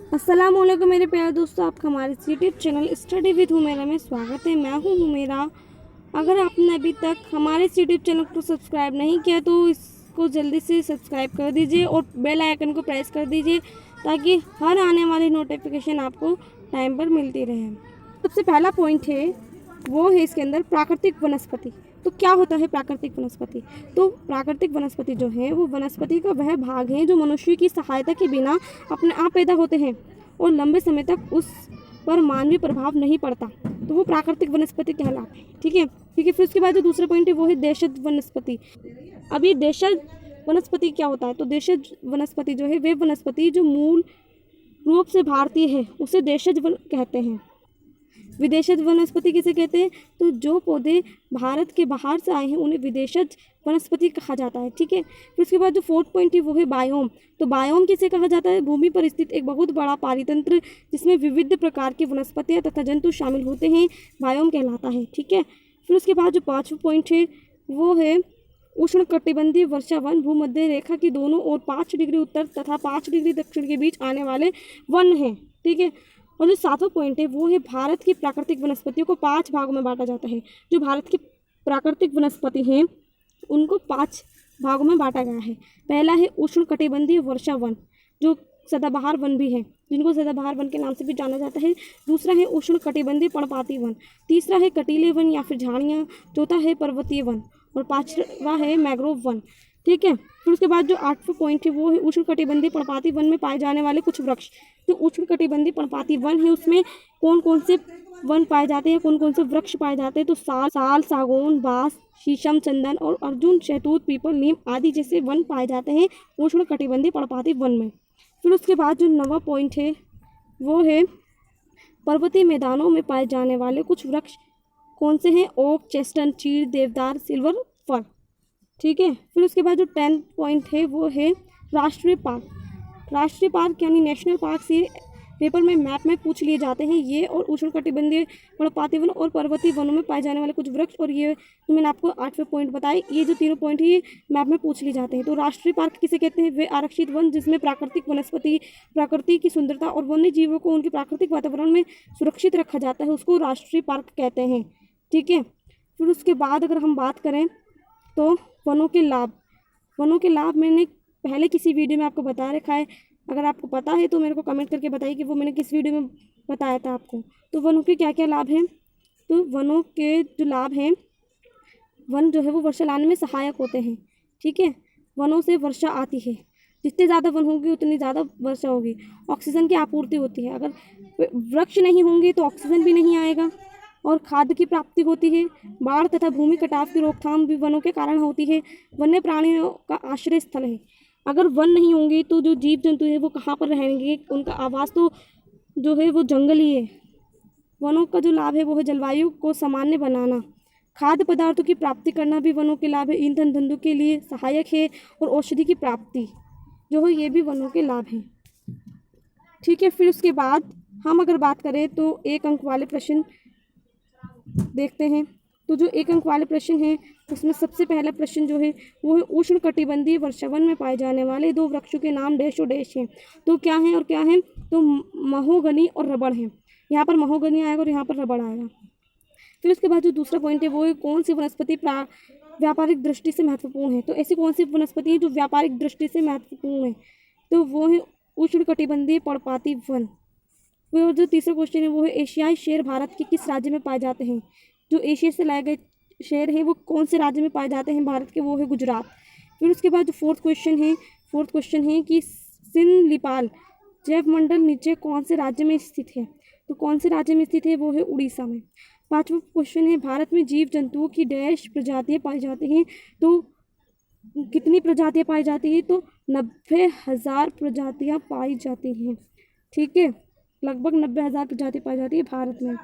अस्सलामुअलैकुम मेरे प्यारे दोस्तों, आपका हमारे YouTube channel study with Humera में स्वागत है। मैं हूं हुमेरा। अगर आपने अभी तक हमारे यूट्यूब चैनल को सब्सक्राइब नहीं किया तो इसको जल्दी से सब्सक्राइब कर दीजिए और बेल आइकन को प्रेस कर दीजिए ताकि हर आने वाली नोटिफिकेशन आपको टाइम पर मिलती रहे। सबसे पहला पॉइंट है वो है इसके अंदर प्राकृतिक वनस्पति। तो क्या होता है प्राकृतिक वनस्पति? तो प्राकृतिक वनस्पति जो है वो वनस्पति का वह भाग है जो मनुष्य की सहायता के बिना अपने आप पैदा होते हैं और लंबे समय तक उस पर मानवीय प्रभाव नहीं पड़ता, तो वो प्राकृतिक वनस्पति कहलाते हैं। ठीक है। फिर उसके बाद जो दूसरा पॉइंट है वो है देशज वनस्पति। अभी देशज वनस्पति क्या होता है? तो देशज वनस्पति जो है वे वनस्पति जो मूल रूप से भारतीय है उसे देशज वन कहते हैं। विदेशज वनस्पति किसे कहते हैं? तो जो पौधे भारत के बाहर से आए हैं उन्हें विदेशज वनस्पति कहा जाता है। ठीक है। फिर उसके बाद जो फोर्थ पॉइंट है वो है बायोम। तो बायोम किसे कहा जाता है? भूमि पर स्थित एक बहुत बड़ा पारितंत्र जिसमें विविध प्रकार की वनस्पतियाँ तथा जंतु शामिल होते हैं, बायोम कहलाता है। ठीक है। फिर उसके बाद जो पाँचवा पॉइंट है वो है उष्णकटिबंधीय वर्षावन। भूमध्य रेखा की दोनों ओर 5 डिग्री उत्तर तथा 5 डिग्री दक्षिण के बीच आने वाले वन हैं। ठीक है। और जो सातवां पॉइंट है वो है भारत की प्राकृतिक वनस्पतियों को 5 भागों में बांटा जाता है। जो भारत की प्राकृतिक वनस्पति हैं उनको 5 भागों में बांटा गया है। पहला है उष्णकटिबंधीय वर्षा वन जो सदाबहार वन भी है, जिनको सदाबहार वन के नाम से भी जाना जाता है। दूसरा है उष्णकटिबंधीय पर्णपाती वन। तीसरा है कटीले वन या फिर झाड़ियाँ। चौथा है पर्वतीय वन और पांचवा है मैंग्रोव वन। ठीक है। फिर उसके बाद जो 8वां पॉइंट है वो है उष्णकटिबंधीय पर्णपाती वन में पाए जाने वाले कुछ वृक्ष। जो उष्णकटिबंधीय पर्णपाती वन है उसमें कौन कौन से वन पाए जाते हैं, कौन कौन से वृक्ष पाए जाते हैं? तो साल, सागौन, बांस, शीशम, चंदन और अर्जुन, शहतूत, पीपल, नीम आदि जैसे वन पाए जाते हैं उष्णकटिबंधीय पर्णपाती वन में। फिर उसके बाद जो 9वां पॉइंट है वो है पर्वतीय मैदानों में पाए जाने वाले कुछ वृक्ष कौन से हैं? ओक, चेस्टनट, चीड़, देवदार, सिल्वर फर। ठीक है। फिर उसके बाद जो 10 पॉइंट है वो है राष्ट्रीय पार्क। राष्ट्रीय पार्क यानी नेशनल पार्क से पेपर में मैप में पूछ लिए जाते हैं ये और उष्णकटिबंधीय पर्णपाती वन और पर्वतीय वनों में पाए जाने वाले कुछ वृक्ष। और ये तो मैंने आपको 8वें पॉइंट बताए, ये जो तीनों पॉइंट है ये मैप में पूछ लिए जाते हैं। तो राष्ट्रीय पार्क किसे कहते हैं? वे आरक्षित वन जिसमें प्राकृतिक वनस्पति, प्रकृति की सुंदरता और वन्य जीवों को उनके प्राकृतिक वातावरण में सुरक्षित रखा जाता है, उसको राष्ट्रीय पार्क कहते हैं। ठीक है। फिर उसके बाद अगर हम बात करें तो वनों के लाभ। वनों के लाभ मैंने पहले किसी वीडियो में आपको बता रखा है, अगर आपको पता है तो मेरे को कमेंट करके बताइए कि वो मैंने किस वीडियो में बताया था आपको। तो वनों के क्या क्या लाभ हैं? तो वनों के जो लाभ हैं, वन जो है वो वर्षा लाने में सहायक होते हैं। ठीक है। वनों से वर्षा आती है, जितने ज़्यादा वन होंगे उतनी ज़्यादा वर्षा होगी। ऑक्सीजन की आपूर्ति होती है, अगर वृक्ष नहीं होंगे तो ऑक्सीजन भी नहीं आएगा। और खाद्य की प्राप्ति होती है। बाढ़ तथा भूमि कटाव की रोकथाम भी वनों के कारण होती है। वन्य प्राणियों का आश्रय स्थल है। अगर वन नहीं होंगे तो जो जीव जंतु है वो कहाँ पर रहेंगे? उनका आवास तो जो है वो जंगल ही है। वनों का जो लाभ है वो है जलवायु को सामान्य बनाना, खाद्य पदार्थों की प्राप्ति करना भी वनों के लाभ है, ईंधन धंधों के लिए सहायक है और औषधि की प्राप्ति जो है ये भी वनों के लाभ हैं। ठीक है। फिर उसके बाद हम अगर बात करें तो 1 अंक वाले प्रश्न देखते हैं। तो जो 1 अंक वाले प्रश्न हैं उसमें सबसे पहला प्रश्न जो है वो है उष्णकटिबंधीय वर्षावन में पाए जाने वाले 2 वृक्षों के नाम डैश और डैश हैं। तो क्या हैं और क्या हैं? तो महोगनी और रबड़ हैं। यहाँ पर महोगनी आएगा और यहाँ पर रबड़ आएगा। फिर उसके बाद जो दूसरा पॉइंट है वो है कौन सी वनस्पति व्यापारिक दृष्टि से महत्वपूर्ण है? तो ऐसी कौन सी वनस्पति है जो व्यापारिक दृष्टि से महत्वपूर्ण है? तो वो है उष्णकटिबंधीय पर्णपाती वन। फिर जो तीसरा क्वेश्चन है वो है एशियाई शेर भारत के किस राज्य में पाए जाते हैं? जो एशिया से लाए गए शेर हैं वो कौन से राज्य में पाए जाते हैं भारत के? वो है गुजरात। फिर उसके बाद जो फोर्थ क्वेश्चन है कि सिंलिपाल जैव मंडल नीचे कौन से राज्य में स्थित है? तो कौन से राज्य में स्थित है? वो है उड़ीसा में। 5वां क्वेश्चन है भारत में जीव जंतुओं की डैश प्रजातियाँ पाई जाती हैं। तो कितनी प्रजातियाँ पाई जाती हैं? तो 90,000 प्रजातियाँ पाई जाती हैं। ठीक है। लगभग 90,000 प्रजाति पाई जाती है भारत में।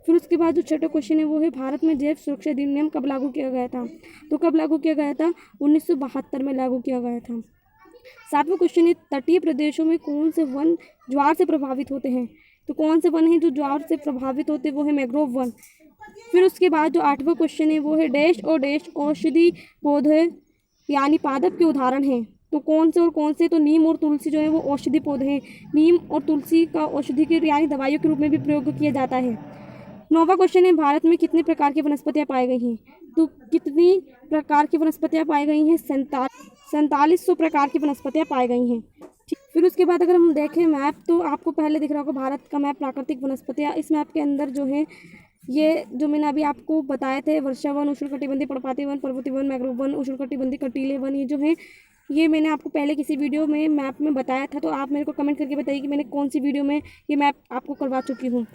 फिर उसके बाद जो 6वां क्वेश्चन है वो है भारत में जैव सुरक्षा अधिनियम कब लागू किया गया था? तो कब लागू किया गया था? 1972 में लागू किया गया था। 7वां क्वेश्चन है तटीय प्रदेशों में कौन से वन ज्वार से प्रभावित होते हैं? तो कौन से वन हैं जो ज्वार से प्रभावित होते हैं? वो है मैंग्रोव वन। फिर उसके बाद जो 8वां क्वेश्चन है वो है डैश और डैश औषधि पौधे यानी पादप के उदाहरण हैं। तो कौन से, तो नीम और तुलसी जो है वो औषधि पौधे हैं। नीम और तुलसी का औषधि के यानी दवाइयों के रूप में भी प्रयोग किया जाता है। 9वां क्वेश्चन है, भारत में कितने प्रकार की वनस्पतियाँ पाई गई हैं? तो कितनी प्रकार की वनस्पतियाँ पाई गई हैं? 4700 प्रकार की वनस्पतियाँ पाई गई हैं। ठीक, फिर उसके बाद अगर हम देखें मैप, तो आपको पहले दिख रहा होगा भारत का मैप, प्राकृतिक वनस्पतियाँ। इस मैप के अंदर जो है ये जो मैंने अभी आपको बताए थे, वर्षा वन, उष्णकटिबंधीय पर्णपाती वन, पर्वतीय वन, मैंग्रोव वन, उष्णकटिबंधीय कंटीले वन, ये जो है ये मैंने आपको पहले किसी वीडियो में मैप में बताया था। तो आप मेरे को कमेंट करके बताइए कि मैंने कौन सी वीडियो में ये मैप आपको करवा चुकी हूँ।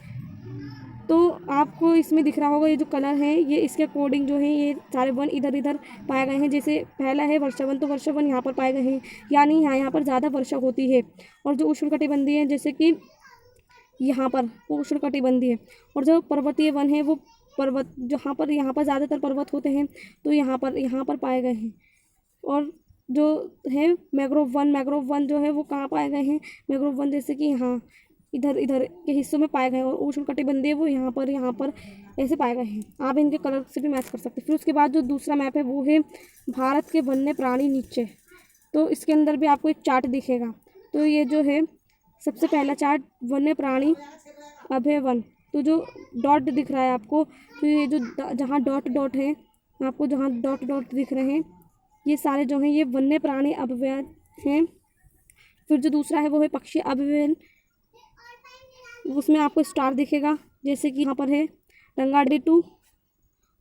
तो आपको इसमें दिख रहा होगा ये जो कलर है, ये इसके अकॉर्डिंग जो है ये सारे वन इधर इधर पाए गए हैं। जैसे पहला है वर्षा वन, तो वर्षा वन यहाँ पर पाए गए हैं, यानी यहाँ पर ज़्यादा वर्षा होती है। और जो उष्णकटिबंधीय है, जैसे कि यहाँ पर वो उष्णकटिबंधीय है। और जो पर्वतीय वन है, वो पर्वत यहाँ पर ज़्यादातर पर्वत होते हैं, तो यहाँ पर पाए गए हैं। और जो है मैंग्रोव वन जो है वो कहाँ पाए गए हैं? मैंग्रोव वन जैसे कि यहाँ इधर इधर के हिस्सों में पाए गए हैं। और उष्णकटिबंधीय वो यहाँ पर ऐसे पाए गए हैं। आप इनके कलर से भी मैच कर सकते हैं। फिर उसके बाद जो दूसरा मैप है वो है भारत के वन्य प्राणी नीचे। तो इसके अंदर भी आपको एक चार्ट दिखेगा। तो ये जो है सबसे पहला चार्ट, वन्य प्राणी अभय वन। तो जो डॉट दिख रहा है आपको, तो ये जो जहाँ डॉट डॉट है, आपको जहाँ डॉट डॉट दिख रहे हैं, ये सारे जो हैं ये वन्य प्राणी अभयारण्य हैं। फिर जो दूसरा है वो है पक्षी अभयारण्य, उसमें आपको स्टार दिखेगा, जैसे कि यहाँ पर है रंगाडी 2।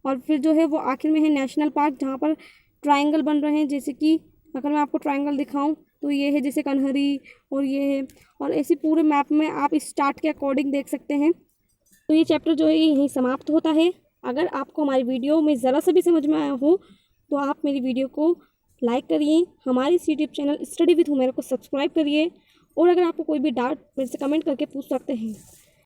और फिर जो है वो आखिर में है नेशनल पार्क, जहाँ पर ट्रायंगल बन रहे हैं। जैसे कि अगर मैं आपको ट्रायंगल दिखाऊं, तो ये है जैसे कन्हरी, और ये है, और ऐसे पूरे मैप में आप इस चार्ट के अकॉर्डिंग देख सकते हैं। तो ये चैप्टर जो है यहीं समाप्त होता है। अगर आपको हमारी वीडियो में ज़रा सा भी समझ में आया हो, तो आप मेरी वीडियो को लाइक करिए, हमारे इस YouTube channel study with Humera को सब्सक्राइब करिए। और अगर आपको कोई भी डाउट मेरे से कमेंट करके पूछ सकते हैं।